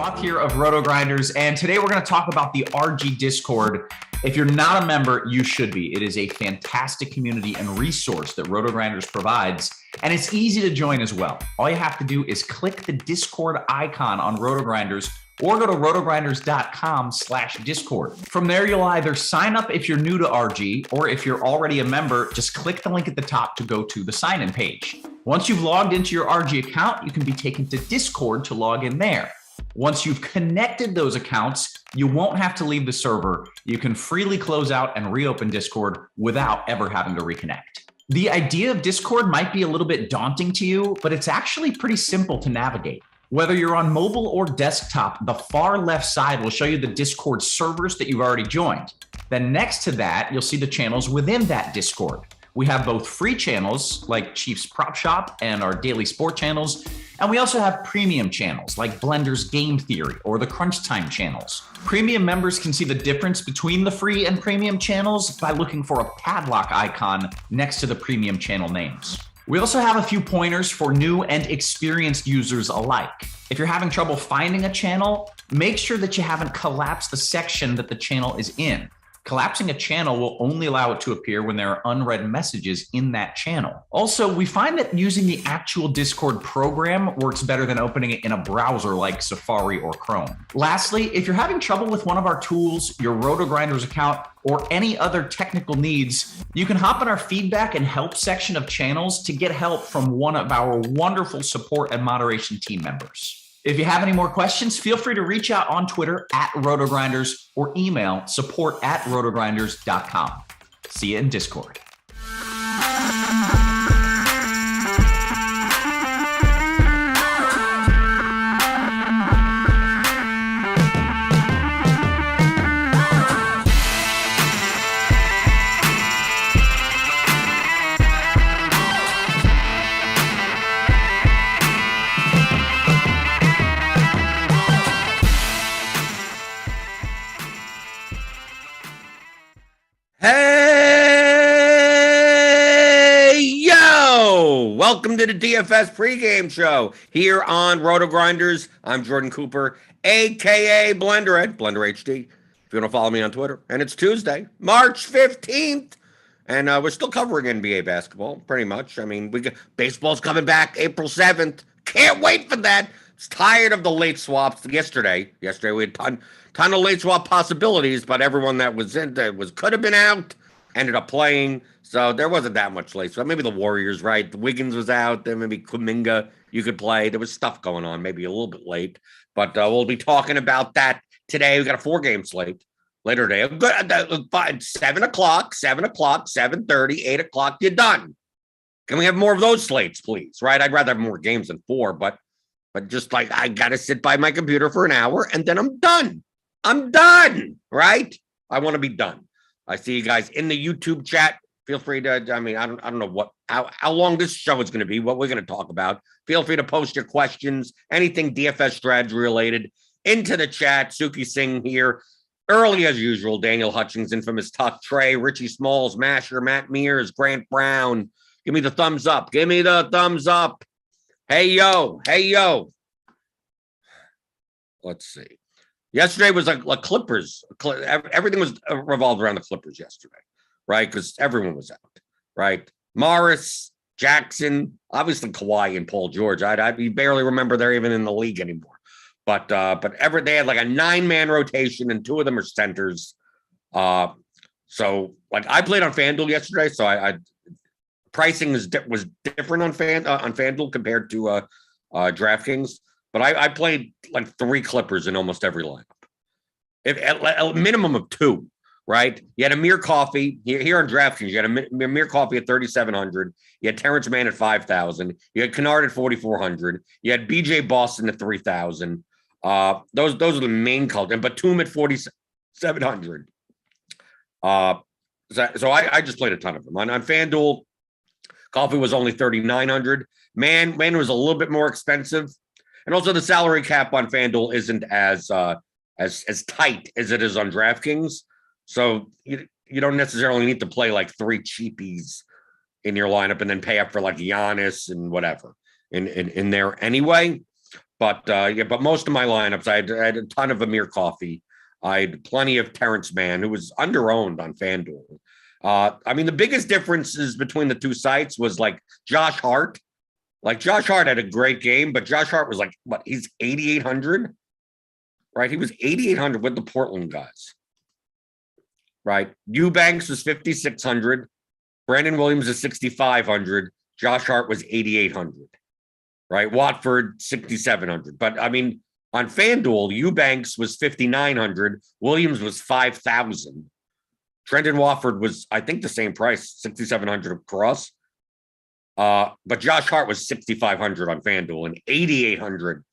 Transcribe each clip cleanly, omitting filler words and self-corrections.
Roth here of RotoGrinders, and today we're going to talk about the RG Discord. If you're not a member, you should be. It is a fantastic community and resource that RotoGrinders provides, and it's easy to join as well. All you have to do is click the Discord icon on RotoGrinders or go to rotogrinders.com/Discord. From there, you'll either sign up if you're new to RG, or if you're already a member, just click the link at the top to go to the sign-in page. Once you've logged into your RG account, you can be taken to Discord to log in there. Once you've connected those accounts, you won't have to leave the server. You can freely close out and reopen Discord without ever having to reconnect. The idea of Discord might be a little bit daunting to you, but it's actually pretty simple to navigate. Whether you're on mobile or desktop, the far left side will show you the Discord servers that you've already joined. Then next to that, you'll see the channels within that Discord. We have both free channels like Chiefs Prop Shop and our daily sport channels. And we also have premium channels like Blender's Game Theory or the Crunch Time channels. Premium members can see the difference between the free and premium channels by looking for a padlock icon next to the premium channel names. We also have a few pointers for new and experienced users alike. If you're having trouble finding a channel, make sure that you haven't collapsed the section that the channel is in. Collapsing a channel will only allow it to appear when there are unread messages in that channel. Also, we find that using the actual Discord program works better than opening it in a browser like Safari or Chrome. Lastly, if you're having trouble with one of our tools, your RotoGrinders account, or any other technical needs, you can hop in our feedback and help section of channels to get help from one of our wonderful support and moderation team members. If you have any more questions, feel free to reach out on Twitter @RotoGrinders or email support@rotogrinders.com. See you in Discord. Welcome to the DFS pregame show here on RotoGrinders. I'm Jordan Cooper, a.k.a. Blender at Blender HD, if you want to follow me on Twitter. And it's Tuesday, March 15th, and we're still covering NBA basketball, pretty much. I mean, baseball's coming back April 7th. Can't wait for that. It's tired of the late swaps. Yesterday we had a ton of late swap possibilities, but everyone that was in there could have been out, ended up playing. So there wasn't that much late. So maybe the Warriors, right? The Wiggins was out. Then maybe Kuminga you could play. There was stuff going on, maybe a little bit late. But we'll be talking about that today. We got a 4-game slate later today. Good. 7 o'clock, 7:30, 8 o'clock. You're done. Can we have more of those slates, please? Right? I'd rather have more games than 4, but just like I got to sit by my computer for an hour and then I'm done. I'm done. Right? I want to be done. I see you guys in the YouTube chat. Feel free to, I mean, I don't know how long this show is going to be, what we're going to talk about. Feel free to post your questions, anything DFS strategy related into the chat. Suki Singh here. Early as usual, Daniel Hutchings, Infamous Tuck, Trey, Richie Smalls, Masher, Matt Mears, Grant Brown. Give me the thumbs up. Give me the thumbs up. Hey, yo. Let's see. Yesterday was like Clippers. Everything was revolved around the Clippers yesterday. Right, because everyone was out, right? Morris, Jackson, obviously Kawhi and Paul George. I barely remember they're even in the league anymore. But they had like a 9-man rotation, and 2 of them are centers. So like I played on FanDuel yesterday, so I pricing was different on FanDuel compared to DraftKings. But I played like 3 Clippers in almost every lineup, at a minimum of 2. Right? You had Amir Coffey here on DraftKings. You had Amir Coffey at 3,700. You had Terrence Mann at 5,000. You had Kennard at 4,400. You had BJ Boston at 3,000. Those are the main cultures. But Batum at 4,700. So I just played a ton of them on FanDuel. Coffey was only 3,900. Man was a little bit more expensive, and also the salary cap on FanDuel isn't as tight as it is on DraftKings. So you don't necessarily need to play like 3 cheapies in your lineup and then pay up for like Giannis and whatever in there anyway. But but most of my lineups, I had a ton of Amir Coffey. I had plenty of Terrence Mann, who was underowned on FanDuel. I mean, the biggest differences between the two sites was like Josh Hart. Like Josh Hart had a great game, but Josh Hart was like, what? He's 8,800, right? He was 8,800 with the Portland guys, right? Eubanks was 5,600. Brandon Williams is 6,500. Josh Hart was 8,800, right? Watford 6,700. But I mean, on FanDuel, Eubanks was 5,900. Williams was 5,000. Trendon Watford was, I think, the same price, 6,700 across. But Josh Hart was 6,500 on FanDuel and 8,800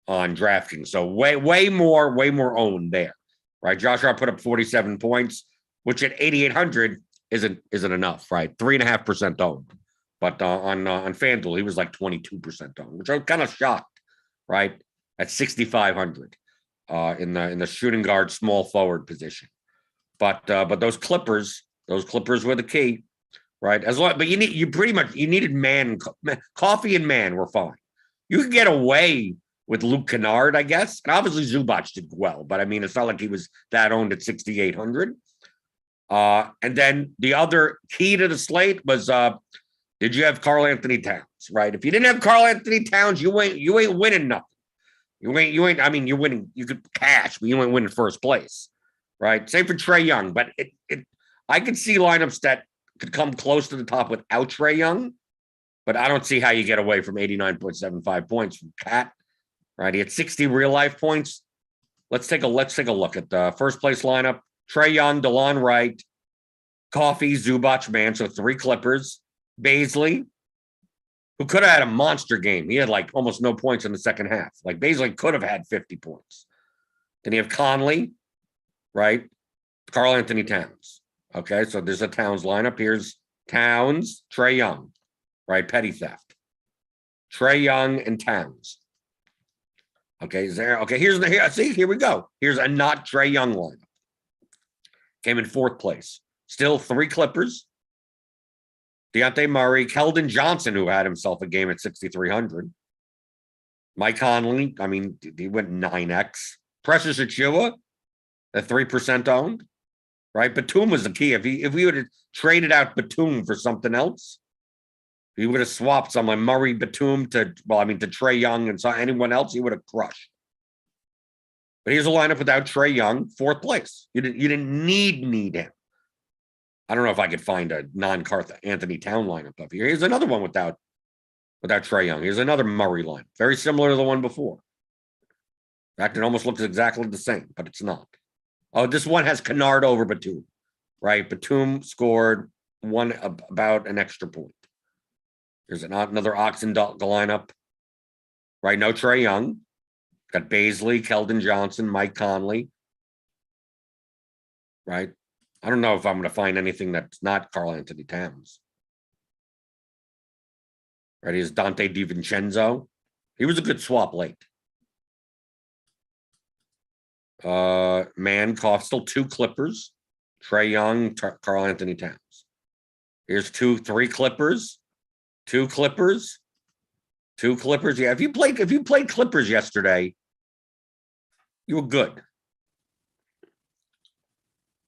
on DraftKings. So way more owned there, right? Josh Hart put up 47 points, which at 8,800 isn't enough, right? 3.5% owned. But on FanDuel, he was like 22% owned, which I was kind of shocked, right? At 6,500 in the shooting guard small forward position. But those Clippers were the key, right? But you needed Mann, Coffey and Mann were fine. You could get away with Luke Kennard, I guess, and obviously Zubac did well, but I mean it's not like he was that owned at 6,800. And then the other key to the slate was did you have Karl Anthony Towns, right? If you didn't have Karl Anthony Towns, you ain't winning nothing. You ain't. I mean, you're winning. You could cash, but you ain't winning first place, right? Same for Trae Young, but I could see lineups that could come close to the top without Trae Young, but I don't see how you get away from 89.75 points from Cat, right? He had 60 real life points. Let's take a look at the first place lineup: Trae Young, DeLon Wright, Coffey, Zubac, Mann. So 3 Clippers. Baisley, who could have had a monster game. He had like almost no points in the second half. Like Baisley could have had 50 points. Then you have Conley, right? Karl Anthony Towns. Okay, so there's a Towns lineup. Here's Towns, Trae Young, right? Petty theft. Trae Young and Towns. Okay, here we go. Here's a not Trae Young lineup. Came in 4th place. Still 3 Clippers. Dejounte Murray, Keldon Johnson, who had himself a game at 6,300. Mike Conley, I mean, he went 9x. Precious Achiuwa at 3% owned, right? Batum was the key. If we would have traded out Batum for something else, he would have swapped someone Murray, Batum to Trae Young and anyone else, he would have crushed. But here's a lineup without Trae Young, 4th place. You didn't need him. I don't know if I could find a non-Karl Anthony Town lineup up here. Here's another one without Trae Young. Here's another Murray line, very similar to the one before. In fact, it almost looks exactly the same, but it's not. Oh, this one has Kennard over Batum, right? Batum scored about an extra point. There's another Oxendale lineup, right? No Trae Young. Got Baisley, Keldon Johnson, Mike Conley, right? I don't know if I'm going to find anything that's not Karl Anthony Towns. Right, here's Dante DiVincenzo. He was a good swap late. Mann, still 2 Clippers. Trae Young, Karl Anthony Towns. Here's 3 Clippers. 2 Clippers. 2 Clippers. Yeah, if you played Clippers yesterday, you were good.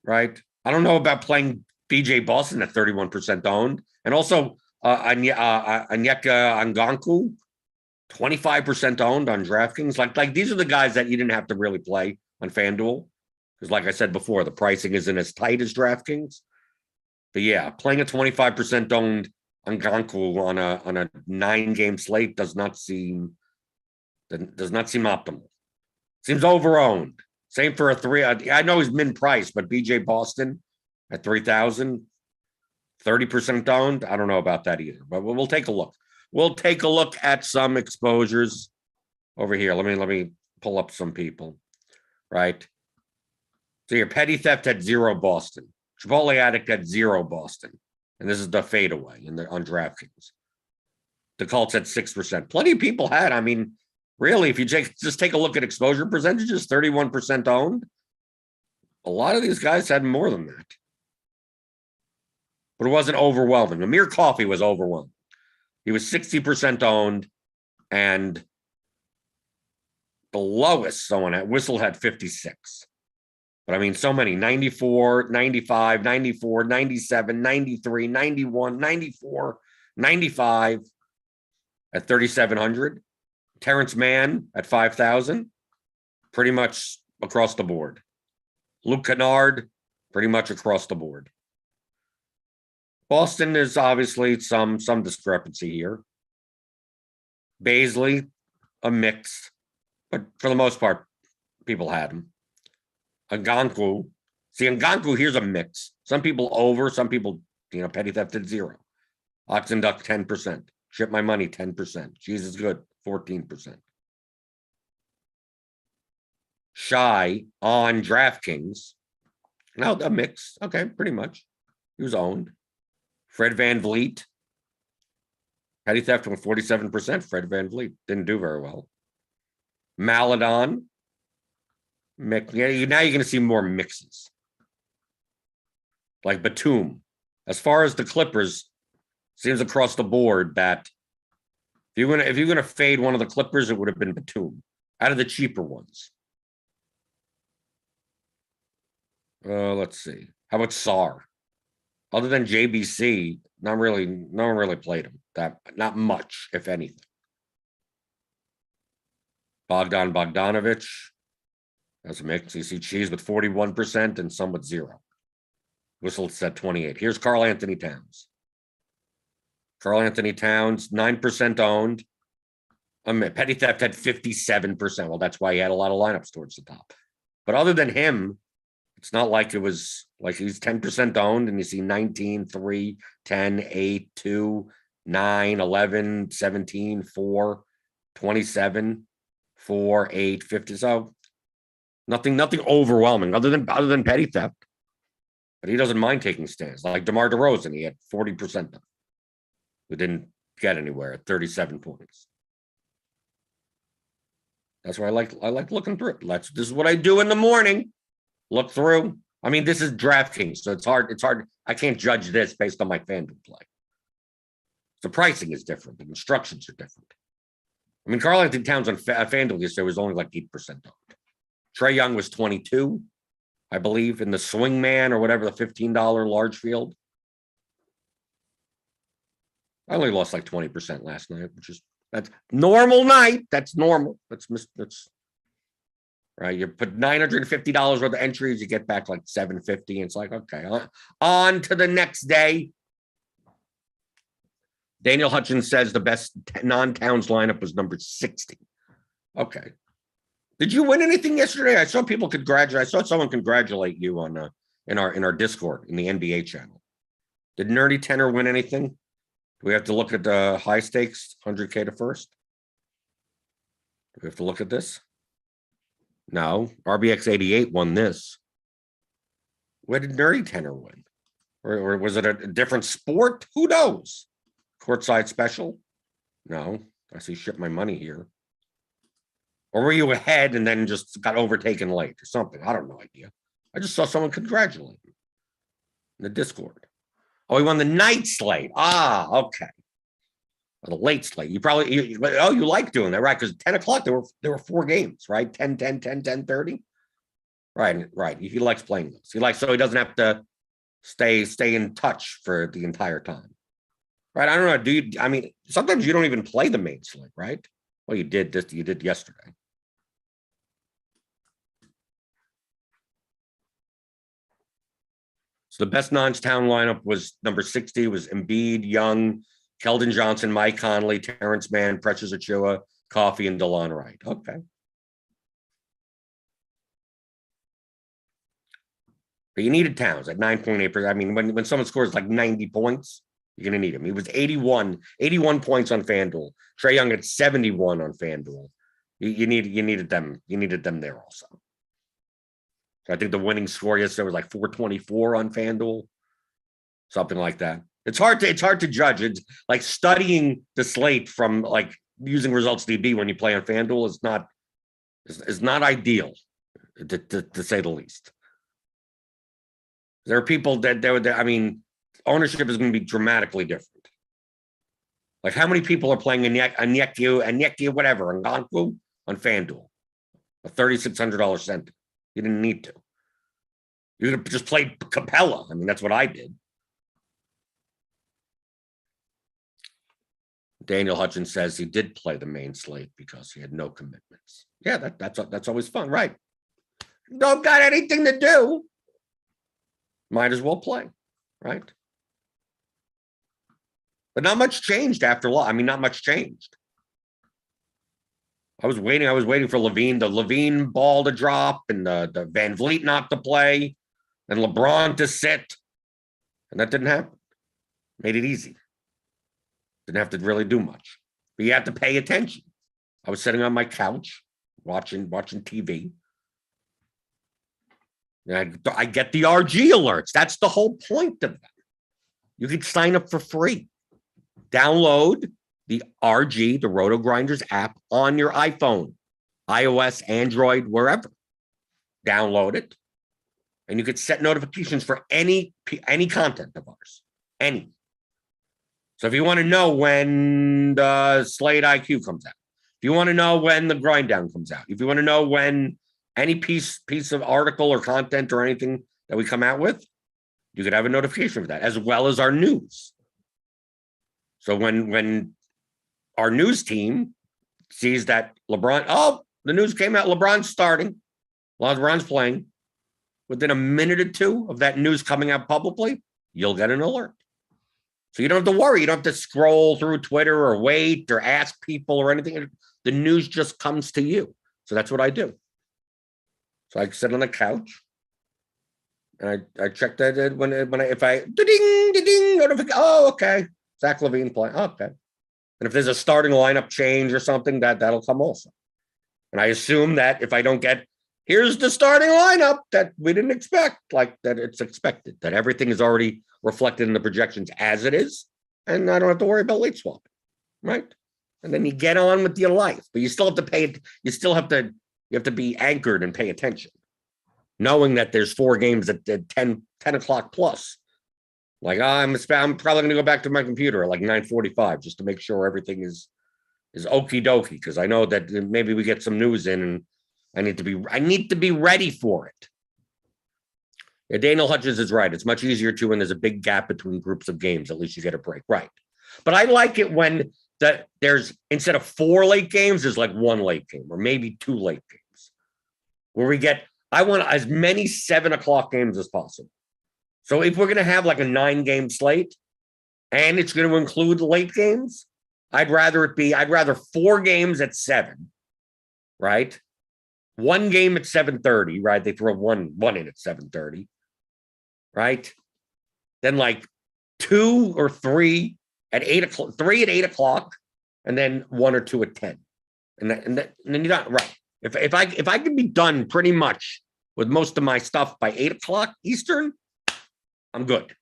Right? I don't know about playing BJ Boston at 31% owned. And also Onyeka Anganku, 25% owned on DraftKings. Like these are the guys that you didn't have to really play on FanDuel. Because like I said before, the pricing isn't as tight as DraftKings. But yeah, playing a 25% owned Anganku on a 9-game slate does not seem optimal. Seems overowned. Same for a 3. I know he's min price, but BJ Boston at 3,000, 30% owned. I don't know about that either, but we'll take a look. We'll take a look at some exposures over here. Let me pull up some people, right? So your Petty Theft had 0 Boston. Chipotle Addict had 0 Boston. And this is the fadeaway on DraftKings. The Colts at 6%. Plenty of people had. I mean, really, if you just take a look at exposure percentages, 31% owned. A lot of these guys had more than that. But it wasn't overwhelming. Amir Coffey was overwhelming. He was 60% owned, and The lowest someone had, Whistle had 56. But I mean, so many 94, 95, 94, 97, 93, 91, 94, 95 at 3,700. Terrence Mann at 5,000. Pretty much across the board. Luke Kennard, pretty much across the board. Boston is obviously some discrepancy here. Baisley, a mix, but for the most part, people had him. Ngannou, Ngannou, here's a mix. Some people over, some people, petty theft at 0. Oxen Duck, 10%. Ship my money, 10%. Jesus good, 14%. Shy on DraftKings. Now a mix. Okay, pretty much. He was owned. Fred VanVleet. Petty theft with 47%. Fred VanVleet didn't do very well. Maladon. Now you're going to see more mixes. Like Batum. As far as the Clippers, seems across the board that if you're gonna fade one of the Clippers, it would have been Batum out of the cheaper ones. Let's see. How about Sar? Other than JBC, no one really played him. Not much, if anything. Bogdanovich. That's a mix. You see Cheese with 41% and some with 0. Whistle set 28. Here's Karl Anthony Towns. Karl Anthony Towns, 9% owned. Petty theft had 57%. Well, that's why he had a lot of lineups towards the top. But other than him, it's not like it was like he's 10% owned, and you see 19, 3, 10, 8, 2, 9, 11, 17, 4, 27, 4, 8, 50. So nothing overwhelming other than petty theft. But he doesn't mind taking stands. Like DeMar DeRozan, he had 40% of. Who didn't get anywhere at 37 points. That's why I like looking through it. This is what I do in the morning. Look through. I mean, this is DraftKings, so it's hard. I can't judge this based on my FanDuel play. The pricing is different. The instructions are different. I mean, Karl Anthony Towns on FanDuel yesterday was only like 8% owned. Trae Young was 22, I believe, in the Swingman or whatever, the $15 large field. I only lost like 20% last night, that's normal night. That's normal. That's right. You put $950 worth of entries, you get back like $750. And it's like, okay, on to the next day. Daniel Hutchins says the best non-Towns lineup was number 60. Okay. Did you win anything yesterday? I saw people congratulate. I saw someone congratulate you on in our Discord in the NBA channel. Did Nerdy Tenor win anything? Do we have to look at the high stakes 100K to first? Do we have to look at this? No. RBX 88 won this. Where did Nerdy Tenor win? Or was it a different sport? Who knows? Courtside special? No. I see ship my money here. Or were you ahead and then just got overtaken late or something? I don't know idea. I just saw someone congratulate him in the Discord. Oh, he won the night slate. Ah, okay. Or the late slate. You like doing that, right? Because 10 o'clock, there were 4 games, right? 10, 10, 10, 10, 30. Right. He likes playing those. So he doesn't have to stay in touch for the entire time. Right. I don't know. Sometimes you don't even play the main slate, right? Well, you did yesterday. So the best non-Town lineup was number 60 was Embiid, Young, Keldon Johnson, Mike Conley, Terrence Mann, Precious Achiuwa, Coffee, and DeLon Wright. Okay. But you needed Towns at 9.8%. I mean, when someone scores like 90 points, you're going to need him. He was 81 points on FanDuel. Trae Young at 71 on FanDuel. You needed them. You needed them there also. So I think the winning score yesterday was like 424 on FanDuel, something like that. It's hard to judge. It's like studying the slate from like using results DB when you play on FanDuel is not ideal, to say the least. There are people that ownership is going to be dramatically different. Like how many people are playing Ngannou, whatever, Ngannou on FanDuel? a $3,600 center. You didn't need to. You could have just played Capella. I mean, that's what I did. Daniel Hutchins says he did play the main slate because he had no commitments. Yeah, that's always fun, right? Don't got anything to do. Might as well play, right? But not much changed after law. I mean, not much changed. I was waiting for Levine, the Levine ball to drop and the Van Vliet not to play and LeBron to sit. And that didn't happen. Made it easy. Didn't have to really do much. But you have to pay attention. I was sitting on my couch watching TV. And I get the RG alerts. That's the whole point of them. You can sign up for free. Download the RG, the RotoGrinders app on your iPhone, iOS, Android, wherever. Download it. And you can set notifications for any content of ours. Any. So if you want to know when the Slate IQ comes out, if you want to know when the Grind Down comes out, if you want to know when any piece of article or content or anything that we come out with, you could have a notification for that, as well as our news. So when our news team sees that LeBron, the news came out, LeBron's starting, LeBron's playing, within a minute or two of that news coming out publicly, you'll get an alert. So you don't have to worry. You don't have to scroll through Twitter or wait or ask people or anything. The news just comes to you. So that's what I do. So I sit on the couch and I check that if I ding notification. Oh, okay. Zach LaVine playing. Okay. And if there's a starting lineup change or something, that'll come also. And I assume that if I don't get, here's the starting lineup that we didn't expect, like that it's expected, that everything is already reflected in the projections as it is. And I don't have to worry about late swap, right? And then you get on with your life, but you still have to pay it. You have to be anchored and pay attention, knowing that there's 4 games at 10 o'clock plus. Like, I'm probably going to go back to my computer at like 9:45 just to make sure everything is okie dokie, because I know that maybe we get some news in and I need to be ready for it. Yeah, Daniel Hutchins is right. It's much easier to when there's a big gap between groups of games. At least you get a break, right? But I like it when there's, instead of 4 late games, there's like 1 late game or maybe 2 late games where I want as many 7 o'clock games as possible. So if we're going to have like a 9-game slate and it's going to include late games, I'd rather 4 games at 7, right? 1 game at 7:30, right? They throw one in at 7:30, right? Then like 2 or 3 at 8 o'clock, 3 at 8 o'clock, and then 1 or 2 at 10. And then you're not right. If I could be done pretty much with most of my stuff by 8 o'clock Eastern, I'm good.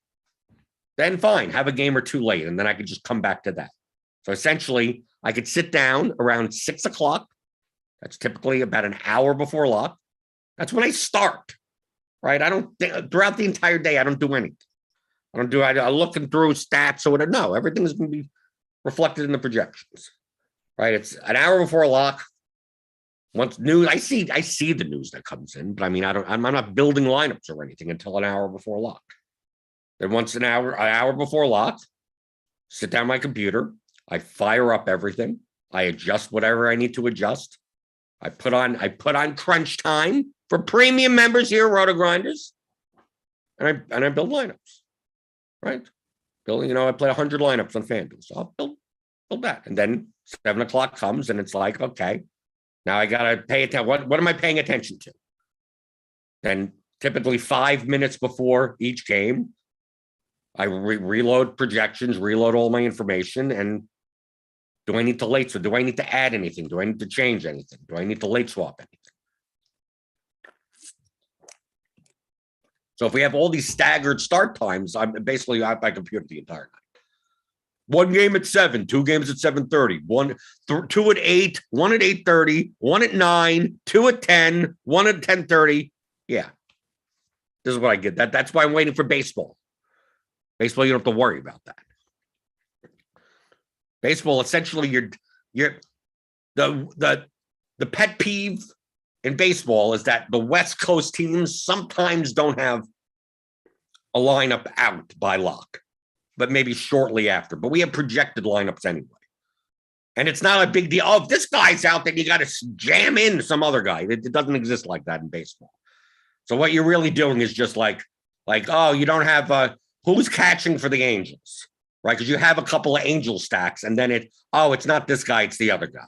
Then fine, have a game or 2 late, and then I could just come back to that. So essentially, I could sit down around 6 o'clock. That's typically about an hour before lock. That's when I start, right? I don't think throughout the entire day, I don't do anything. I'm looking through stats or whatever. No, everything is going to be reflected in the projections, right? It's an hour before lock. Once news, I see the news that comes in, but I mean, I'm not building lineups or anything until an hour before lock. Then once an hour before lock, sit down my computer, I fire up everything, I adjust whatever I need to adjust. I put on crunch time for premium members here at RotoGrinders, and I build lineups, right? I play 100 lineups on FanDuel, so I'll build that. And then 7 o'clock comes, and it's like, okay, now I gotta pay attention. What am I paying attention to? Then typically 5 minutes before each game, I reload projections, reload all my information, and do I need to late swap? Do I need to add anything? Do I need to change anything? Do I need to late swap anything? So if we have all these staggered start times, I'm basically out by computer the entire night. 1 game at 7, 2 games at 7:30, 2 at 8, 1 at 8:30, 1 at 9, 2 at 10, 1 at 10:30. Yeah, this is what I get. That's why I'm waiting for baseball. Baseball, you don't have to worry about that. Baseball, essentially, you're the pet peeve in baseball is that the West Coast teams sometimes don't have a lineup out by lock, but maybe shortly after. But we have projected lineups anyway. And it's not a big deal. Oh, if this guy's out, then you got to jam in some other guy. It doesn't exist like that in baseball. So what you're really doing is just like, oh, you don't have who's catching for the Angels, right? Because you have a couple of Angel stacks, and then it's not this guy, it's the other guy.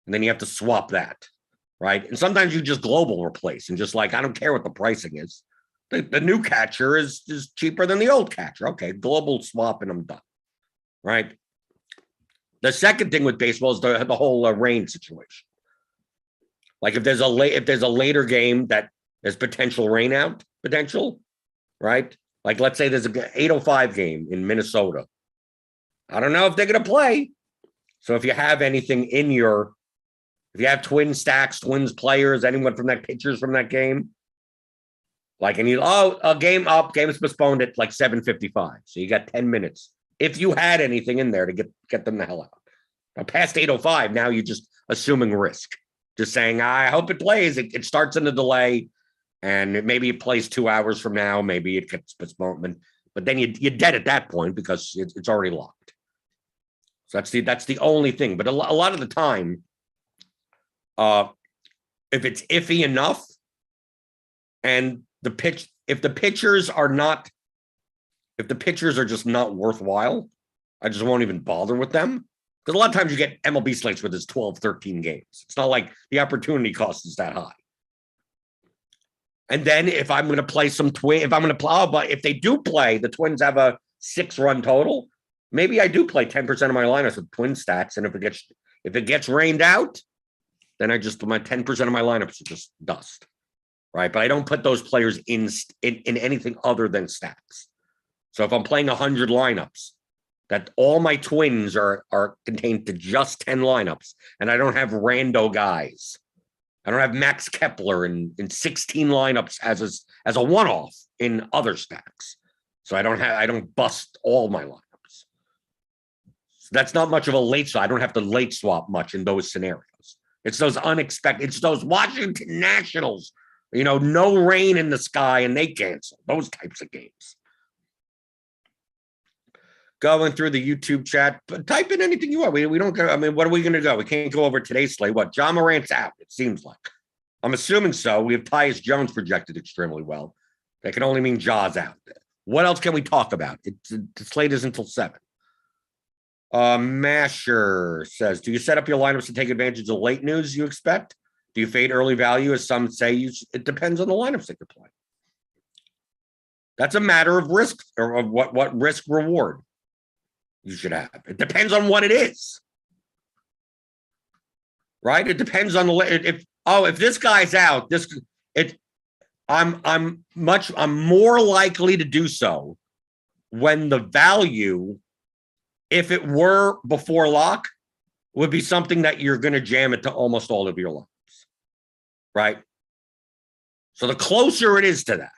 And then you have to swap that, right? And sometimes you just global replace and just like, I don't care what the pricing is. The new catcher is cheaper than the old catcher. Okay, global swap and I'm done, right? The second thing with baseball is the whole rain situation. Like if there's a later game that there's potential rain out potential, right? Like let's say there's an 8:05 game in Minnesota. I don't know if they're going to play. So if you have anything if you have twin stacks, twins players, anyone from that pitchers from that game, like, and a game is postponed at like 7:55. So you got 10 minutes. If you had anything in there to get them the hell out. Now, past 8:05, now you're just assuming risk. Just saying, I hope it plays. It starts in the delay, and maybe it plays 2 hours from now. Maybe it gets postponed. But then you're dead at that point because it's already locked. So that's the only thing. But a lot of the time, if it's iffy enough, and if the pitchers are just not worthwhile, I just won't even bother with them. Because a lot of times you get MLB slates where there's 12, 13 games. It's not like the opportunity cost is that high. And then if I'm going to play but if they do play, the Twins have a 6-run total, maybe I do play 10% of my lineups with twin stacks. And if it gets rained out, then my 10% of my lineups are just dust. Right. But I don't put those players in anything other than stacks. So if I'm playing 100 lineups, that all my twins are contained to just 10 lineups, and I don't have rando guys. I don't have Max Kepler in 16 lineups as a one-off in other stacks. So I don't bust all my lineups. So that's not much of a late swap. I don't have to late swap much in those scenarios. It's those unexpected, it's those Washington Nationals, no rain in the sky and they cancel. Those types of games. Going through the YouTube chat, but type in anything you want. We don't go. I mean, what are we going to go? We can't go over today's slate. What? John Morant's out, it seems like. I'm assuming so. We have Tyus Jones projected extremely well. That can only mean Jaws out. What else can we talk about? The slate is until 7. Masher says, do you set up your lineups to take advantage of late news you expect? Do you fade early value, as some say? It depends on the lineups that you're playing. That's a matter of risk, or of what risk reward you should have. It depends on what it is, right? It depends on if this guy's out, I'm more likely to do so when the value, if it were before lock, would be something that you're going to jam it to almost all of your lineups, right? So the closer it is to that.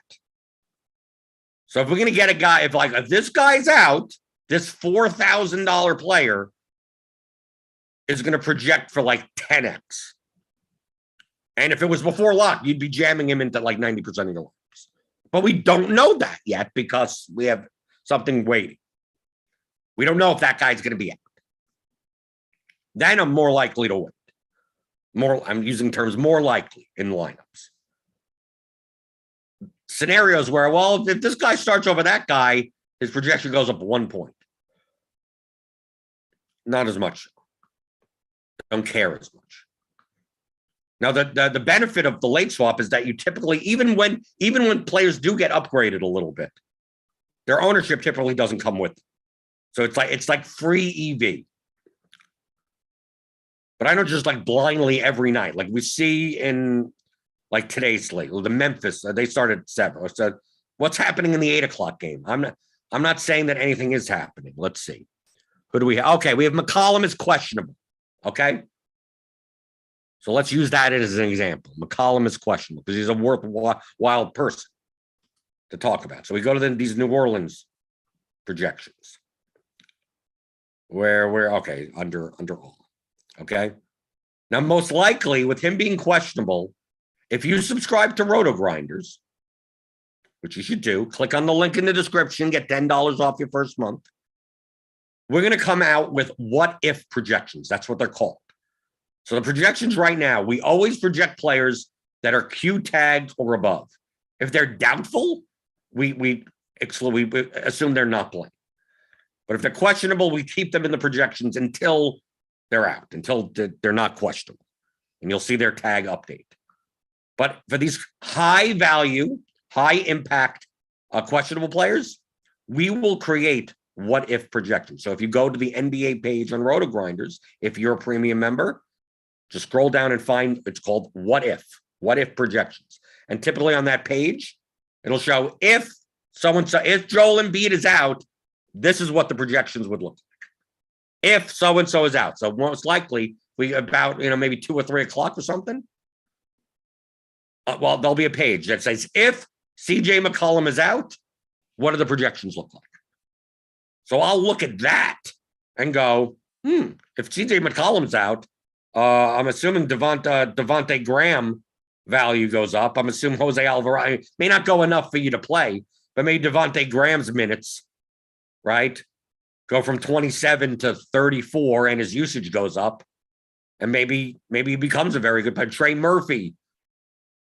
So if we're going to get a guy, if this guy's out, this $4,000 player is going to project for like 10x. And if it was before lock, you'd be jamming him into like 90% of your lineups. But we don't know that yet because we have something waiting. We don't know if that guy's going to be out. Then I'm more likely to win. I'm using terms more likely in lineups. Scenarios where, well, if this guy starts over that guy, his projection goes up 1 point. Not as much. Don't care as much. Now, the benefit of the late swap is that you typically, even when players do get upgraded a little bit, their ownership typically doesn't come with them. So it's like free EV. But I don't just like blindly every night. Like we see in like today's slate, the Memphis, they started at 7. So what's happening in the 8:00 game? I'm not saying that anything is happening. Let's see. Who do we have? Okay, we have McCollum is questionable. Okay. So let's use that as an example. McCollum is questionable because he's a worthwhile person to talk about. So we go to these New Orleans projections. Where we're okay, under all. Okay. Now, most likely with him being questionable, if you subscribe to RotoGrinders, which you should do, click on the link in the description, get $10 off your first month. We're going to come out with what if projections. That's what they're called. So the projections right now, we always project players that are Q tagged or above. If they're doubtful, we assume they're not playing. But if they're questionable, we keep them in the projections until they're out, until they're not questionable. And you'll see their tag update. But for these high value, high impact, questionable players, we will create what if projections. So if you go to the NBA page on RotoGrinders, if you're a premium member, just scroll down and find, it's called what if projections. And typically on that page, it'll show if so-and-so, if Joel Embiid is out, this is what the projections would look like. If so-and-so is out. So most likely we about, maybe 2 or 3 o'clock or something. Well, there'll be a page that says, if CJ McCollum is out, what do the projections look like? So I'll look at that and go, if CJ McCollum's out, I'm assuming Devontae Graham value goes up. I'm assuming Jose Alvarado may not go enough for you to play, but maybe Devontae Graham's minutes, right, go from 27 to 34 and his usage goes up. And maybe he becomes a very good player. Trey Murphy,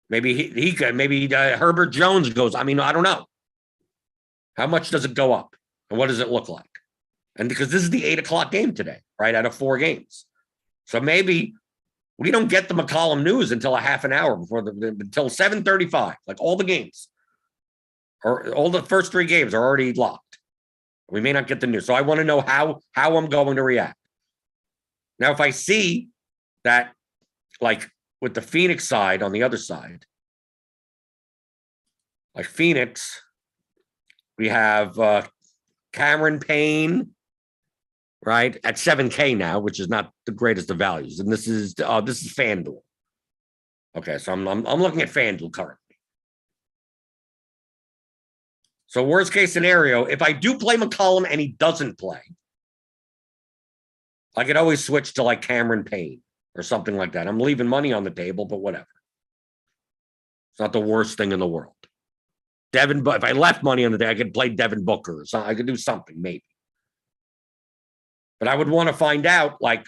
maybe he could, maybe Herbert Jones goes. I don't know. How much does it go up? And what does it look like? And because this is the 8 o'clock game today, right, out of 4 games. So maybe we don't get the McCollum news until a half an hour before until 7:35. Like all the games, or all the first 3 games are already locked. We may not get the news. So I want to know how I'm going to react. Now, if I see that, like with the Phoenix side on the other side, like Phoenix, we have Cameron Payne, right, at 7K now, which is not the greatest of values. And this is FanDuel. Okay, so I'm looking at FanDuel currently. So worst case scenario, if I do play McCollum and he doesn't play, I could always switch to like Cameron Payne or something like that. I'm leaving money on the table, but whatever. It's not the worst thing in the world. If I left money on the day, I could play Devin Booker or something. I could do something, maybe. But I would want to find out, like,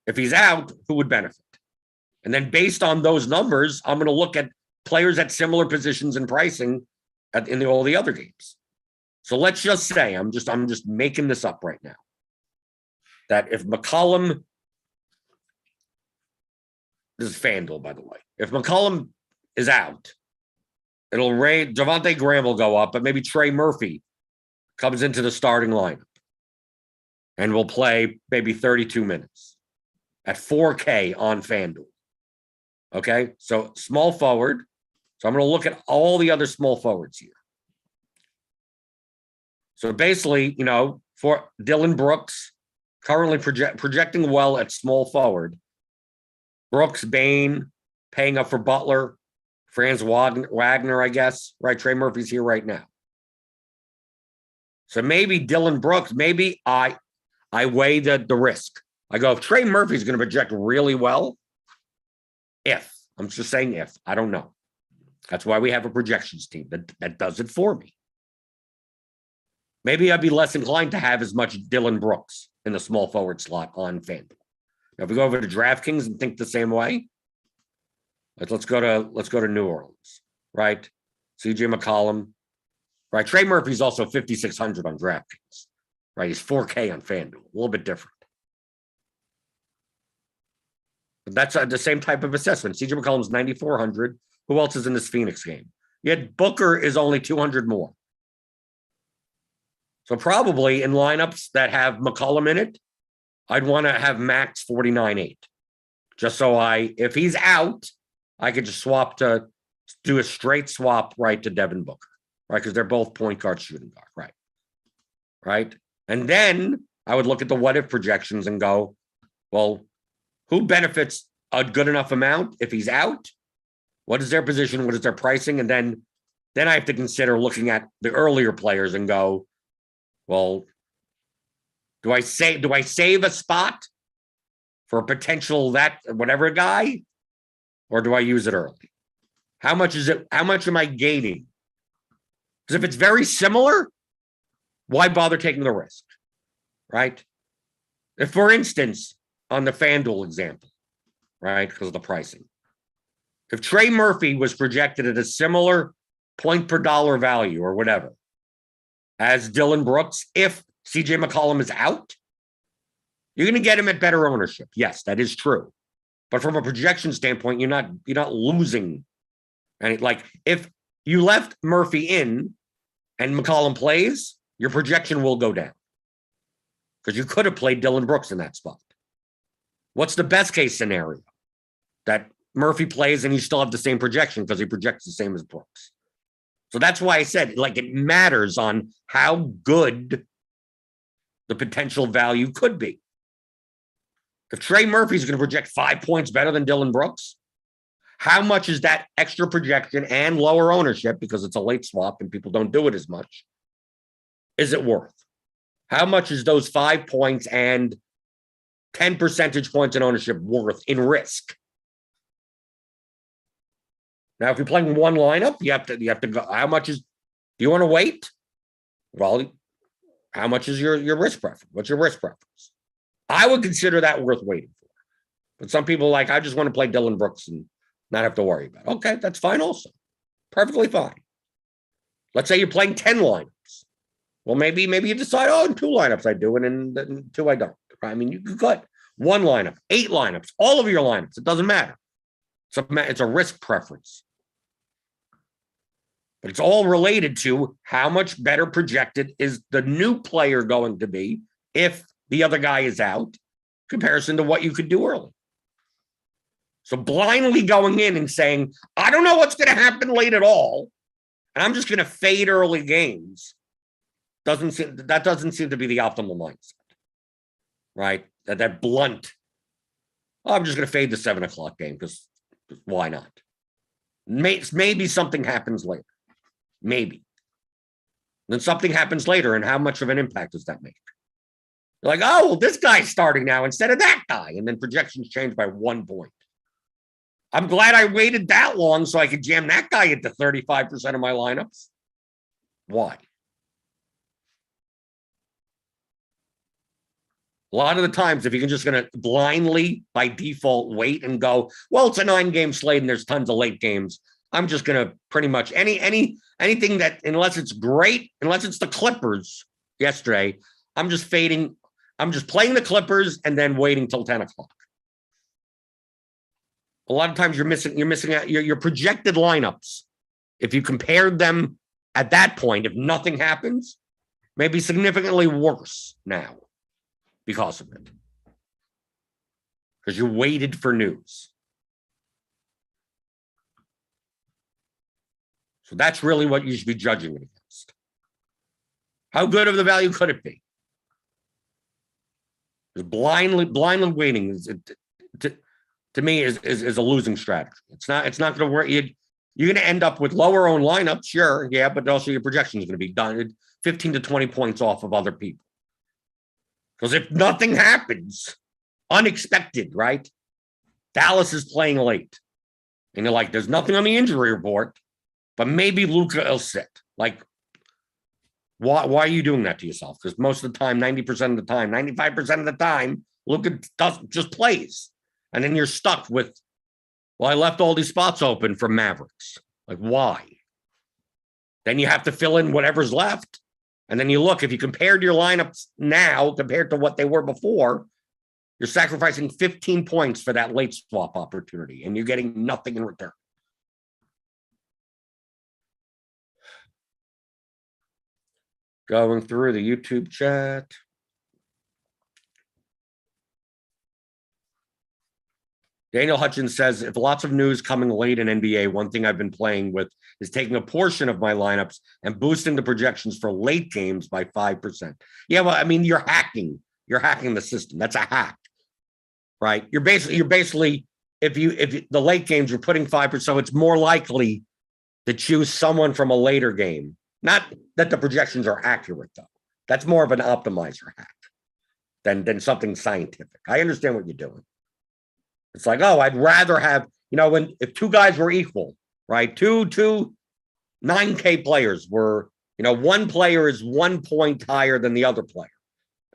if he's out, who would benefit? And then based on those numbers, I'm going to look at players at similar positions and pricing in all the other games. So let's just say, I'm just making this up right now, that if McCollum, this is FanDuel, by the way, if McCollum is out, it'll raid, Devontae Graham will go up, but maybe Trey Murphy comes into the starting lineup and will play maybe 32 minutes at 4K on FanDuel. Okay, so small forward. So I'm going to look at all the other small forwards here. So basically, for Dylan Brooks, currently projecting well at small forward. Brooks, Bain, paying up for Butler, Franz Wagner, I guess, right? Trey Murphy's here right now. So maybe Dylan Brooks, maybe I weigh the risk. I go, if Trey Murphy's going to project really well, I'm just saying if, I don't know. That's why we have a projections team that does it for me. Maybe I'd be less inclined to have as much Dylan Brooks in the small forward slot on FanDuel. Now, if we go over to DraftKings and think the same way, let's go to New Orleans, right? CJ McCollum, right? Trey Murphy's also 5,600 on DraftKings, right? He's 4K on FanDuel, a little bit different. But that's the same type of assessment. CJ McCollum's 9,400. Who else is in this Phoenix game? Yet Booker is only 200 more. So probably in lineups that have McCollum in it, I'd want to have max 49.8. Just so if he's out, I could just do a straight swap right to Devin Booker, right? Because they're both point guard, shooting guard, right? Right? And then I would look at the what if projections and go, well, who benefits a good enough amount if he's out? What is their position? What is their pricing? And then I have to consider looking at the earlier players and go, well, do I save a spot for a potential that whatever guy, or do I use it early? How much is it? How much am I gaining? Because if it's very similar, why bother taking the risk, right? If, for instance, on the FanDuel example, right, because of the pricing, if Trey Murphy was projected at a similar point per dollar value or whatever as Dillon Brooks, if CJ McCollum is out, you're going to get him at better ownership. Yes, that is true. But from a projection standpoint, you're not losing any. Like if you left Murphy in and McCollum plays, your projection will go down because you could have played Dillon Brooks in that spot. What's the best case scenario? That Murphy plays and you still have the same projection because he projects the same as Brooks. So that's why I said, like, it matters on how good the potential value could be. If Trey Murphy's going to project 5 points better than Dillon Brooks, how much is that extra projection and lower ownership, because it's a late swap and people don't do it as much, is it worth? How much is those 5 points and 10 percentage points in ownership worth in risk? Now, if you're playing one lineup, you have to go. How much is? Do you want to wait? Well, how much is your risk preference? What's your risk preference? I would consider that worth waiting for. But some people are like, I just want to play Dillon Brooks and not have to worry about it. Okay, that's fine also. Perfectly fine. Let's say you're playing 10 lineups. Well, maybe you decide, in 2 lineups I do, and in 2 I don't. I mean, you could cut 1 lineup, 8 lineups, all of your lineups. It doesn't matter. It's a risk preference. But it's all related to how much better projected is the new player going to be if the other guy is out, comparison to what you could do early. So blindly going in and saying, I don't know what's going to happen late at all, and I'm just going to fade early games, doesn't seem to be the optimal mindset, right? That blunt, I'm just going to fade the 7 o'clock game because why not? Maybe something happens later. Maybe. Then something happens later, and how much of an impact does that make? You're like, well, this guy's starting now instead of that guy, and then projections change by 1 point. I'm glad I waited that long so I could jam that guy into 35% of my lineups. Why? A lot of the times, if you're just going to blindly, by default, wait and go, well, it's a 9-game slate and there's tons of late games, I'm just going to pretty much anything that, unless it's great, unless it's the Clippers yesterday, I'm just fading. I'm just playing the Clippers and then waiting till 10 o'clock. A lot of times you're missing out your projected lineups. If you compared them at that point, if nothing happens, maybe significantly worse now because of it. Because you waited for news. So that's really what you should be judging it against. How good of the value could it be? Blindly waiting to me is a losing strategy. It's not going to work. You're going to end up with lower owned lineups, sure, yeah, but also your projection is going to be done 15 to 20 points off of other people. Because if nothing happens, unexpected, right? Dallas is playing late, and you're like, there's nothing on the injury report, but maybe Luka will sit. Like, why are you doing that to yourself? Because most of the time, 90% of the time, 95% of the time, Luka just plays. And then you're stuck with, well, I left all these spots open for Mavericks. Like, why? Then you have to fill in whatever's left. And then you look, if you compared your lineups now compared to what they were before, you're sacrificing 15 points for that late swap opportunity, and you're getting nothing in return. Going through the YouTube chat. Daniel Hutchins says, if lots of news coming late in NBA, one thing I've been playing with is taking a portion of my lineups and boosting the projections for late games by 5%. Yeah, well, I mean, you're hacking the system. That's a hack, right? You're basically, if the late games, you're putting 5%, so it's more likely to choose someone from a later game. Not that the projections are accurate, though. That's more of an optimizer hack than something scientific. I understand what you're doing. It's like, I'd rather have, if 2 guys were equal, right? Two 9K players were, one player is 1 point higher than the other player.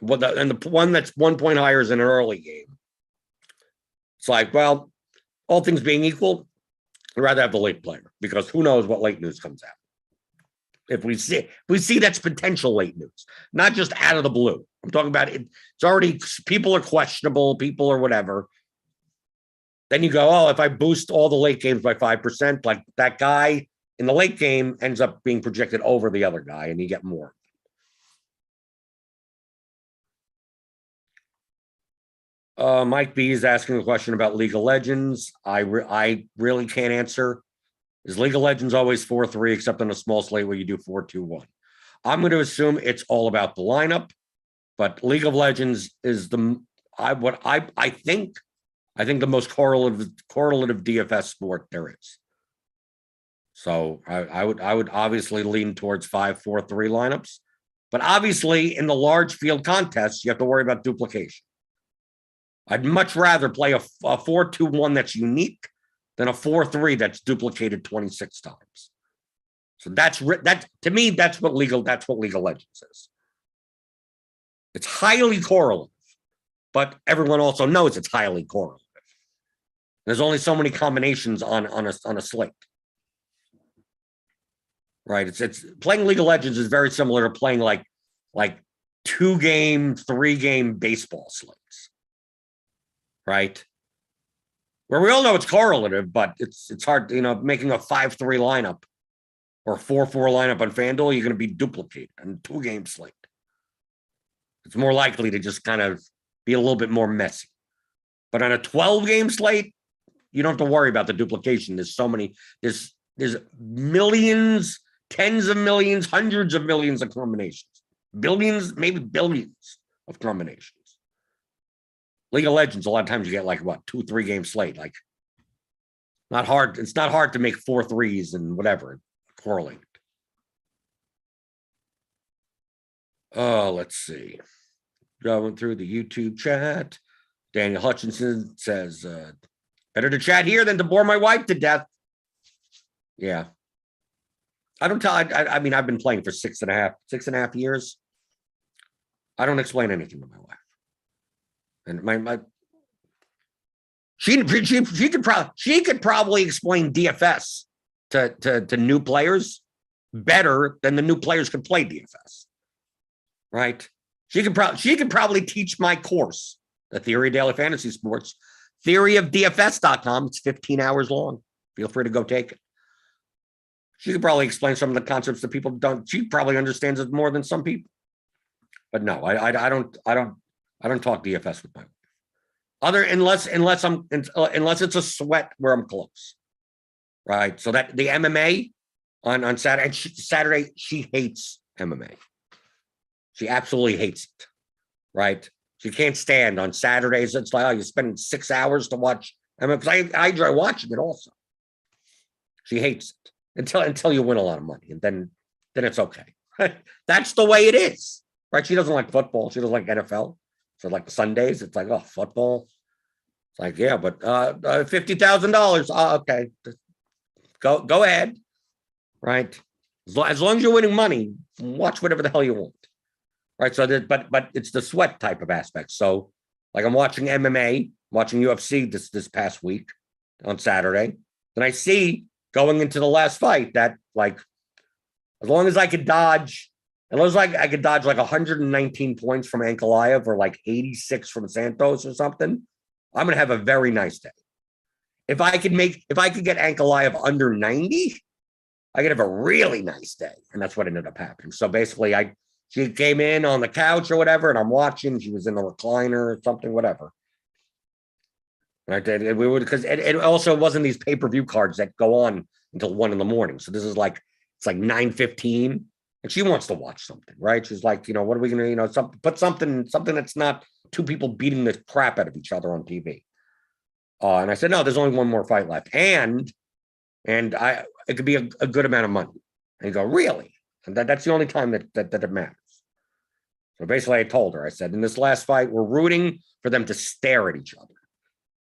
And the one that's 1 point higher is in an early game. It's like, well, all things being equal, I'd rather have the late player because who knows what late news comes out. If we see that's potential late news, not just out of the blue. I'm talking about it. It's already, people are questionable, people are whatever. Then you go, oh, if I boost all the late games by 5%, like that guy in the late game ends up being projected over the other guy and you get more. Mike B is asking a question about League of Legends. I really can't answer. Is League of Legends always 4-3 except on a small slate where you do 4-2-1? I'm going to assume it's all about the lineup, but League of Legends is I think the most correlative DFS sport there is. So I would obviously lean towards 5-4-3 lineups, but obviously in the large field contests you have to worry about duplication. I'd much rather play a 4-2-1 that's unique than a 4-3 that's duplicated 26 times. So that's to me, that's what League of Legends is. It's highly correlative, but everyone also knows it's highly correlative. There's only so many combinations on a slate. Right. It's playing League of Legends is very similar to playing like 2-game, 3-game baseball slates. Right. Where we all know it's correlative, but it's hard, making a 5-3 lineup or 4-4 lineup on FanDuel, you're going to be duplicated on a 2-game slate. It's more likely to just kind of be a little bit more messy. But on a 12-game slate, you don't have to worry about the duplication. There's so many, there's millions, tens of millions, hundreds of millions of combinations, billions, maybe billions of combinations. League of Legends, a lot of times you get like 2-3 game slate. Like, not hard. It's not hard to make 4 threes and whatever correlate. Oh, let's see. Going through the YouTube chat. Daniel Hutchinson says, better to chat here than to bore my wife to death. Yeah. I mean, I've been playing for 6.5 years. I don't explain anything to my wife. And she could probably explain DFS to new players better than the new players could play DFS. Right? She could probably teach my course, The Theory of Daily Fantasy Sports, theoryofdfs.com. It's 15 hours long. Feel free to go take it. She could probably explain some of the concepts that people don't. She probably understands it more than some people. But no, I don't talk DFS with my wife. Unless it's a sweat where I'm close. Right. So that the MMA on Saturday, she hates MMA. She absolutely hates it. Right. She can't stand on Saturdays. It's like, oh, you're spending 6 hours to watch MMA, because I enjoy watching it also. She hates it until you win a lot of money, and then it's okay. That's the way it is. Right. She doesn't like football. She doesn't like NFL. So like Sundays, it's like, oh, football. It's like, yeah, but $50,000. Oh, okay. Go ahead. Right. As long as you're winning money, watch whatever the hell you want. Right. So but it's the sweat type of aspect. So like I'm watching MMA, watching UFC this past week on Saturday. And I see going into the last fight that like as long as I could dodge, like 119 points from Ankalaev or like 86 from Santos or something, I'm gonna have a very nice day. If I could get Ankalaev under 90, I could have a really nice day. And that's what ended up happening. So basically she came in on the couch or whatever, and I'm watching. She was in a recliner or something, whatever. And I did. We would, because it also wasn't these pay-per-view cards that go on until 1 a.m. So this is like, it's like 9:15, and she wants to watch something, right? She's like, what are we gonna, put something that's not two people beating the crap out of each other on TV. And I said, no, there's only one more fight left, and it could be a good amount of money. And you go, really? And that's the only time that it matters. So basically, I told her, I said, in this last fight, we're rooting for them to stare at each other.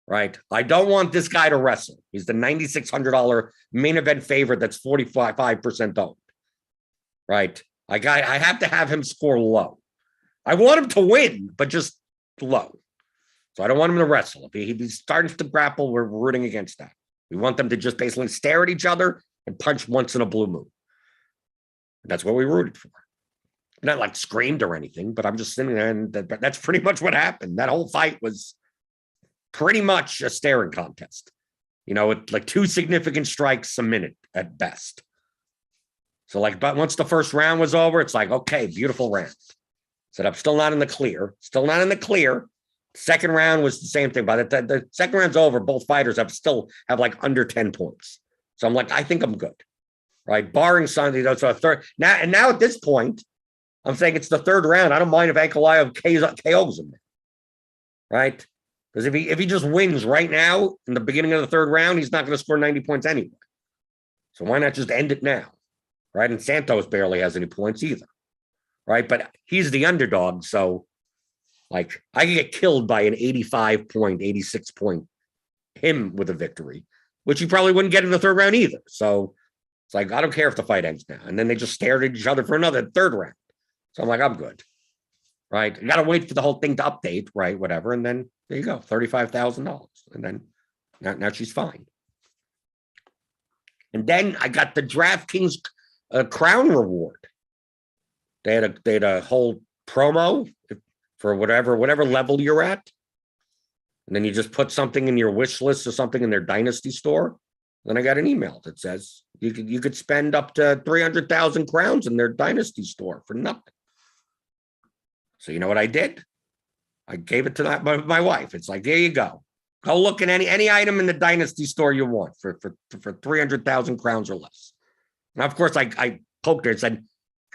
right? I don't want this guy to wrestle. He's the $9,600 main event favorite that's 45% owned, right? I have to have him score low. I want him to win, but just low. So I don't want him to wrestle. If he starts to grapple, we're rooting against that. We want them to just basically stare at each other and punch once in a blue moon. That's what we rooted for. Not like screamed or anything, but I'm just sitting there, and that's pretty much what happened. That whole fight was pretty much a staring contest. With like 2 significant strikes a minute at best. So but once the first round was over, it's like, okay, beautiful round. Said I'm still not in the clear. Second round was the same thing. By the second round's over, both fighters still have like under 10 points. So I'm like, I think I'm good, right? Barring something, so a third now at this point, I'm saying it's the third round. I don't mind if Ankalaev KOs him, right? Because if he just wins right now in the beginning of the third round, he's not going to score 90 points anyway. So why not just end it now, right? And Santos barely has any points either, right? But he's the underdog, so like I could get killed by an 85 point, 86 point him with a victory, which he probably wouldn't get in the third round either. So it's like, I don't care if the fight ends now. And then they just stared at each other for another third round. So I'm like, I'm good, right? I got to wait for the whole thing to update, right? Whatever. And then there you go, $35,000. And then now she's fine. And then I got the DraftKings crown reward. They had a whole promo for whatever level you're at. And then you just put something in your wish list or something in their dynasty store. Then I got an email that says you could spend up to 300,000 crowns in their dynasty store for nothing. So you know what I did? I gave it to my wife. It's like, there you go. Go look at any item in the dynasty store you want for 300,000 crowns or less. Now, of course, I poked her and said,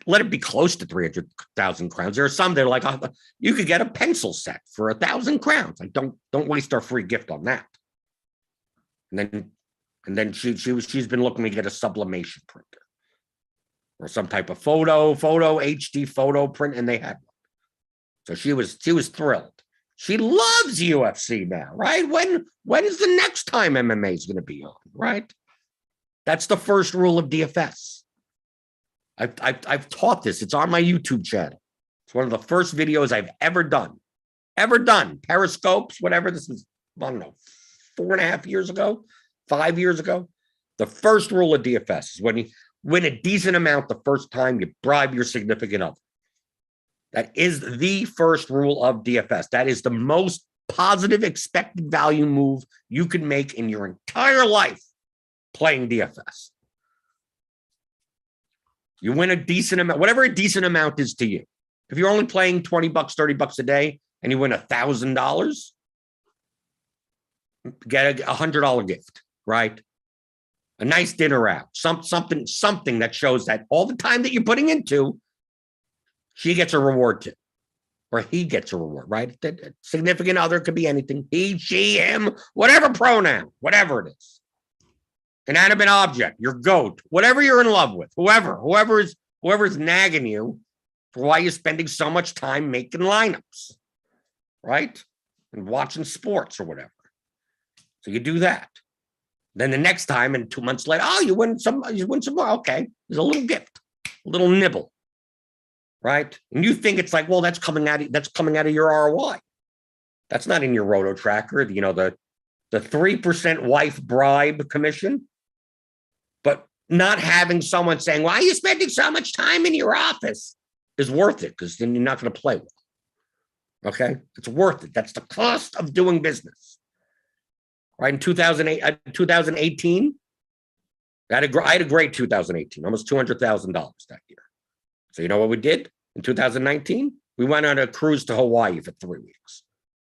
let it be close to 300,000 crowns. There are some that are like, oh, you could get a pencil set for 1,000 crowns. Like, don't waste our free gift on that. And then she's been looking to get a sublimation printer or some type of photo HD photo print, and they had one. So she was thrilled. She loves UFC now, right? When is the next time MMA is going to be on, right? That's the first rule of DFS. I've taught this. It's on my YouTube channel. It's one of the first videos I've ever done. Periscopes, whatever. This was, I don't know, 4.5 years ago, 5 years ago. The first rule of DFS is when you win a decent amount the first time, you bribe your significant other. That is the first rule of DFS. That is the most positive expected value move you can make in your entire life playing DFS. You win a decent amount, whatever a decent amount is to you. If you're only playing $20, $30 a day, and you win $1,000, get a $100 gift, right? A nice dinner out, something that shows that all the time that you're putting into, she gets a reward too, or he gets a reward, right? That significant other could be anything. He, she, him, whatever pronoun, whatever it is. Inanimate object, your goat, whatever you're in love with, whoever's nagging you for why you're spending so much time making lineups, right? And watching sports or whatever. So you do that. Then the next time, and 2 months later, oh, you win some more. Okay, there's a little gift, a little nibble, right? And you think it's like, well, that's coming out of your ROI. That's not in your Roto tracker. You know, the 3% wife bribe commission. But not having someone saying, why are you spending so much time in your office, is worth it, because then you're not going to play well. Okay? It's worth it. That's the cost of doing business. Right? In 2018, I had a great 2018, almost $200,000 that year. So you know what we did? In 2019, we went on a cruise to Hawaii for 3 weeks,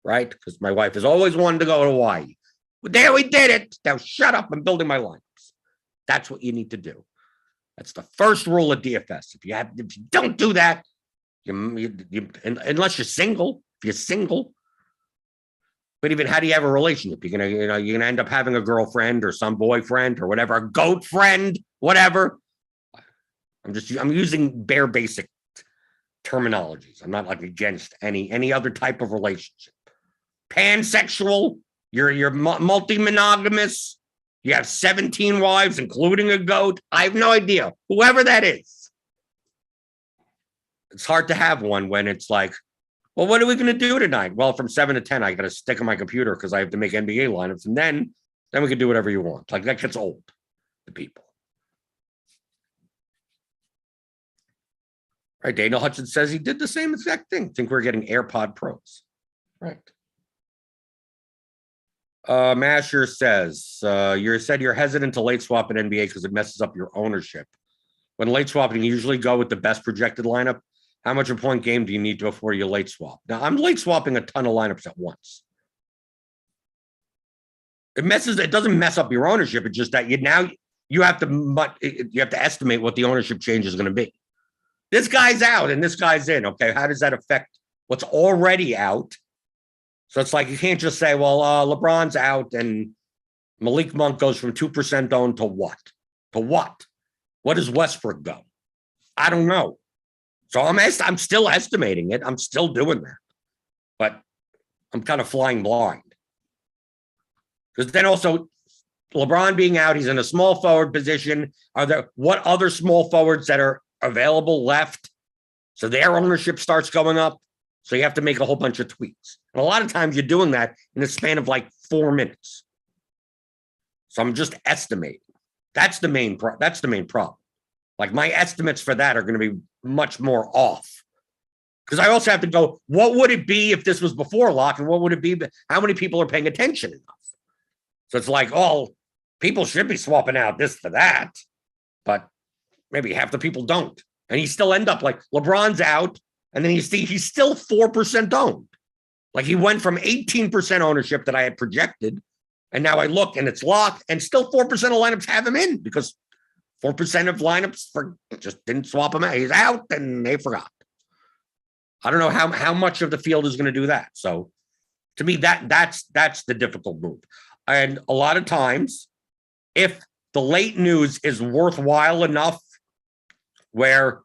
right? Because my wife has always wanted to go to Hawaii. But there we did it. Now shut up. I'm building my lineups. That's what you need to do. That's the first rule of DFS. If you don't do that, unless you're single, if you're single, but even how do you have a relationship? You're gonna end up having a girlfriend or some boyfriend or whatever, a goat friend, whatever. I'm using bare basic terminologies. I'm not like against any other type of relationship. Pansexual, You're multi-monogamous. You have 17 wives, including a goat. I have no idea. Whoever that is. It's hard to have one when it's like, well, what are we going to do tonight? Well, from 7 to 10, I got to stick on my computer because I have to make NBA lineups. And then we can do whatever you want. Like, that gets old to people. Right. Daniel Hutchins says he did the same exact thing. Think we're getting AirPod Pros. Right. Masher says, you said you're hesitant to late swap in NBA because it messes up your ownership. When late swapping, you usually go with the best projected lineup. How much a point game do you need before you late swap? Now, I'm late swapping a ton of lineups at once. It doesn't mess up your ownership. It's just that you have to estimate what the ownership change is going to be. This guy's out and this guy's in. Okay, how does that affect what's already out? So it's like you can't just say, well, LeBron's out and Malik Monk goes from 2% owned to what? To what? What does Westbrook go? I don't know. So I'm still estimating it. I'm still doing that. But I'm kind of flying blind. Because then also, LeBron being out, he's in a small forward position. What other small forwards that are available left? So their ownership starts going up. So you have to make a whole bunch of tweaks. And a lot of times you're doing that in the span of like 4 minutes. So I'm just estimating. That's the main problem. Like my estimates for that are going to be much more off. Because I also have to go, what would it be if this was before lock? And what would it be? How many people are paying attention enough? So it's like, oh, people should be swapping out this for that. But maybe half the people don't. And you still end up like LeBron's out. And then you see he's still 4% owned. Like he went from 18% ownership that I had projected. And now I look and it's locked. And still 4% of lineups have him in because 4% of lineups just didn't swap him out. He's out and they forgot. I don't know how much of the field is going to do that. So to me, that's the difficult move. And a lot of times, if the late news is worthwhile enough where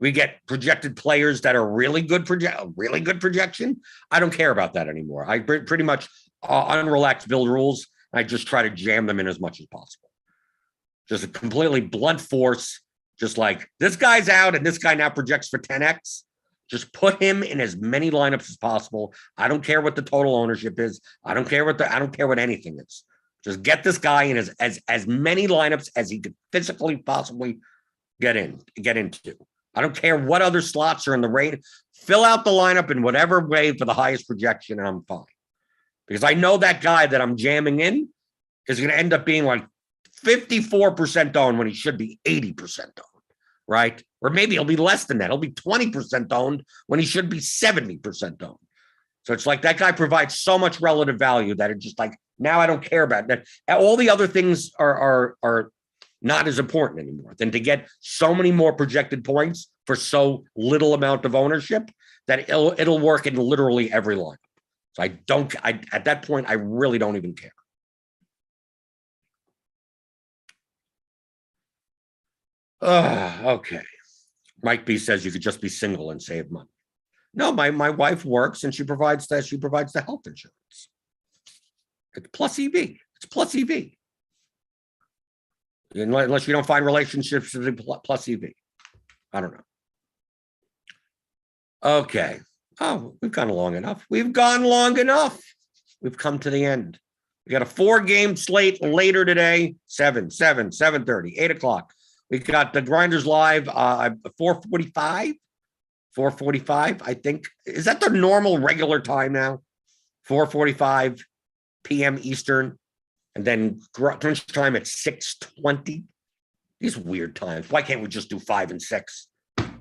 we get projected players that are really good projection, I don't care about that anymore. I pretty much unrelaxed build rules. I just try to jam them in as much as possible. Just a completely blunt force. Just like this guy's out and this guy now projects for 10x. Just put him in as many lineups as possible. I don't care what the total ownership is. I don't care what anything is. Just get this guy in as many lineups as he could physically possibly get into. I don't care what other slots are in the rate. Fill out the lineup in whatever way for the highest projection, and I'm fine. Because I know that guy that I'm jamming in is going to end up being like 54% owned when he should be 80% owned, right? Or maybe he'll be less than that. He'll be 20% owned when he should be 70% owned. So it's like that guy provides so much relative value that it's just like, now I don't care about that. All the other things are not as important anymore than to get so many more projected points for so little amount of ownership that it'll work in literally every line. So at that point, I really don't even care. Okay. Mike B says you could just be single and save money. No, my wife works and she provides the health insurance. It's plus EV. It's plus EV. Unless you don't find relationships plus EV. I don't know. Okay. Oh, we've gone long enough. We've come to the end. We got a 4-game slate later today. 7:30, 8 o'clock. We got the Grinders live 4:45. 4:45, I think. Is that the normal regular time now? 4:45 p.m. Eastern. And then crunch time at 6:20. These weird times. Why can't we just do 5 and 6?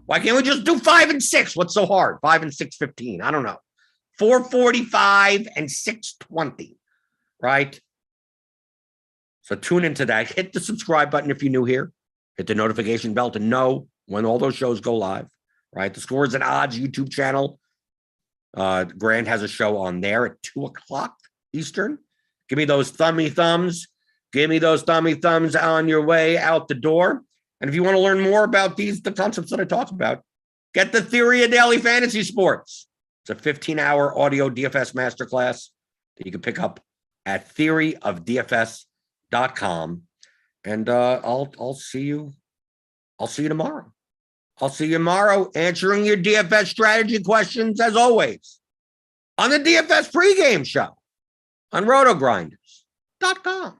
Why can't we just do 5 and 6? What's so hard? 5 and 6:15. I don't know. 4:45 and 6:20. Right? So tune into that. Hit the subscribe button if you're new here. Hit the notification bell to know when all those shows go live. Right? The Scores and Odds YouTube channel. Grant has a show on there at 2 o'clock Eastern. Give me those thummy thumbs. Give me those thummy thumbs on your way out the door. And if you want to learn more about the concepts that I talked about, get the Theory of Daily Fantasy Sports. It's a 15-hour audio DFS masterclass that you can pick up at theoryofdfs.com. And I'll see you. I'll see you tomorrow. I'll see you tomorrow answering your DFS strategy questions as always on the DFS pregame show on RotoGrinders.com.